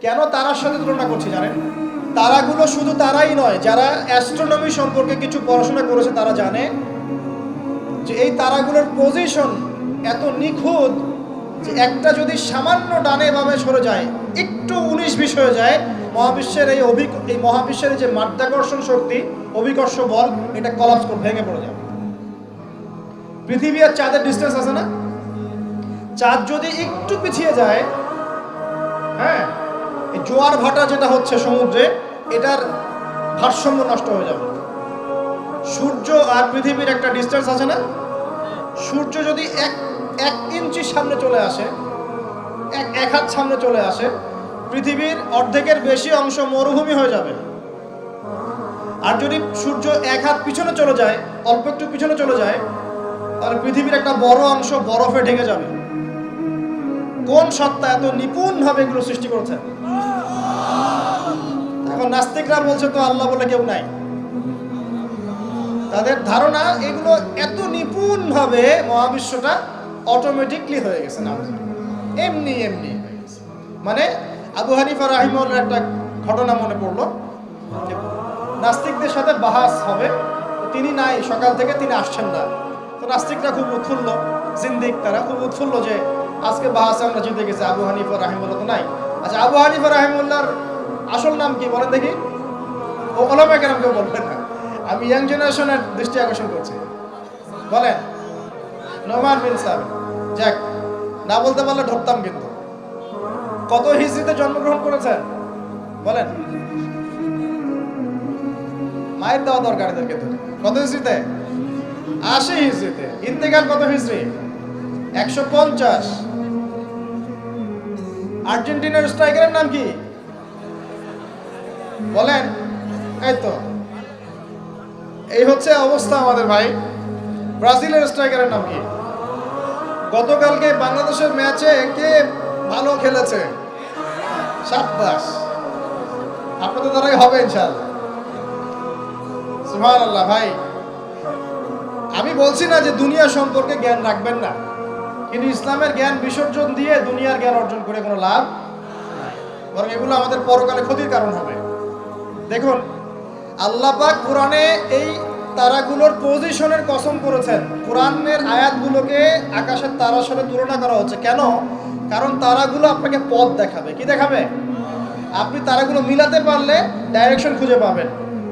কেন তারার সাথে তুলনা করছি জানেন? তারাগুলো শুধু তারাই নয়, যারা অ্যাস্ট্রোনমি সম্পর্কে কিছু পড়াশোনা করেছে তারা জানে যে এই তারাগুলোর পজিশন এত নিখুঁত যে একটা যদি সামান্য ডানে বামে সরে যায়, একটু 19-20 হয়ে যায়, মহাবিশ্বের এই মহাবিশ্বের যে মাধ্যাকর্ষণ শক্তি, অভিকর্ষ বল, এটা কলাপস করে ভেঙে পড়ে যাবে। পৃথিবী আর চাঁদের ডিস্টেন্স আছে না? চাঁদ যদি একটু পিছিয়ে যায়, হ্যাঁ, এই জোয়ার ভাটা যেটা হচ্ছে সমুদ্রে, এটার ভারসাম্য নষ্ট হয়ে যাবে। সূর্য আর পৃথিবীর একটা ডিস্টেন্স আছে না? সূর্য যদি এক ইঞ্চি সামনে চলে আসে, এক হাত সামনে চলে আসে, পৃথিবীর অর্ধেকের বেশি অংশ মরুভূমি হয়ে যাবে। আর যদি সূর্য এক হাত পিছনে চলে যায়, অল্প একটু পিছনে চলে যায়, তাহলে পৃথিবীর একটা বড় অংশ বরফে ঢেকে যাবে। কোন সত্তা এত নিপুণভাবে এগুলো সৃষ্টি করেছে? এখন নাস্তিকরা বলছে তো আল্লাহ বলে কেউ নাই। তাদের ধারণা এগুলো এত নিপুণভাবে মহাবিশ্বটা অটোমেটিকলি হয়ে গেছে না, এমনি এমনি হয়ে গেছে। মানে আবু হানিফা রাহিমাহুল্লাহর একটা ঘটনা মনে পড়লো। নাস্তিকদের সাথে বাহাস হবে, তিনি নাই, সকাল থেকে তিনি আসছেন না। তো নাস্তিকরা খুব উৎফুল্ল, জিন্দিক তারা খুব উৎফুল্ল যে আজকে বাহাসে আমরা জিতে গেছি, আবু হানিফা রাহিমাহুল্লাহ তো নাই। আচ্ছা, আবু হানিফা রাহিমাহুল্লাহর আসল নাম কি বলেন দেখি? ও ওলামা কেরাম কেউ বলবেন না, আমি ইয়াং জেনারেশনের দৃষ্টি আকর্ষণ করছি। বলেন। নোমান বিন সাবিত। যাক, না বলতে পারলে ধরতাম কিন্তু। কত হিজরিতে জন্মগ্রহণ করেছেন বলেন? মায়ের দেওয়া দরকার এদেরকে তো। কত হিজরিতে? 80 হিজরিতে। ইন্তেকাল কত হিজরি? 150। আর্জেন্টিনার স্ট্রাইকারের নাম কি বলেন? এই তো, এই হচ্ছে অবস্থা আমাদের ভাই। ব্রাজিলের স্ট্রাইকারের নাম কি? গতকালকে বাংলাদেশের ম্যাচে কে ভালো খেলেছে? শাবাশ, আপনাদের দ্বারাই হবে ইনশাআল্লাহ। সুবহানাল্লাহ। ভাই, আমি বলছি না যে দুনিয়া সম্পর্কে জ্ঞান রাখবেন না, কিন্তু ইসলামের জ্ঞান বিসর্জন দিয়ে দুনিয়ার জ্ঞান অর্জন করে কোনো লাভ নাই, বরং এগুলো আমাদের পরকালে ক্ষতির কারণ হবে। দেখুন, আল্লাহ পাক কোরআনে এই তারাগুলোর পজিশনের কসম করেছেন। কোরআনের আয়াতগুলোকে আকাশের তারার সাথে তুলনা করা হচ্ছে কেন? কারণ তারাগুলো আপনাকে পথ দেখাবে। কি দেখাবে? আপনি তারাগুলো মিলাতে পারলে ডাইরেকশন খুঁজে পাবেন।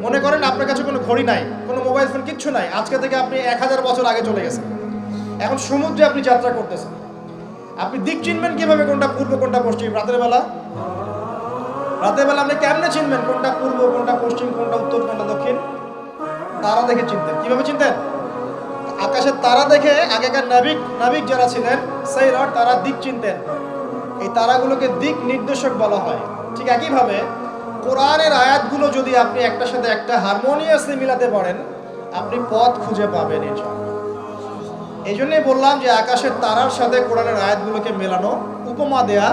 মনে করেন আপনার কাছে কোনো ঘড়ি নাই, কোনো মোবাইল ফোন, কিচ্ছু নাই, আজকে থেকে আপনি 1000 বছর আগে চলে গেছেন। এখন সমুদ্রে আপনি যাত্রা করতেছেন, আপনি দিক চিনবেন কিভাবে? কোনটা পূর্ব, কোনটা পশ্চিম? রাতের বেলা আপনি কেমনে চিনবেন কোনটা পূর্ব, কোনটা পশ্চিম, কোনটা উত্তর, কোনটা দক্ষিণ? তারা দেখে চিনতেন। কিভাবে চিনতেন? আকাশের তারা দেখে আগেকার নাবিক যারা ছিলেন, সেইলর, তারা দিক চিনতেন। এই তারাগুলোকে দিক নির্দেশক বলা হয়। ঠিক একইভাবে কোরআনের আয়াতগুলো যদি আপনি একটার সাথে একটা হারমোনিয়াসলি মিলাতে পারেন, আপনি পথ খুঁজে পাবেন ইনশাআল্লাহ। এই জন্যই বললাম যে আকাশের তারার সাথে কোরআনের আয়াতগুলোকে মেলানো, উপমা দেয়া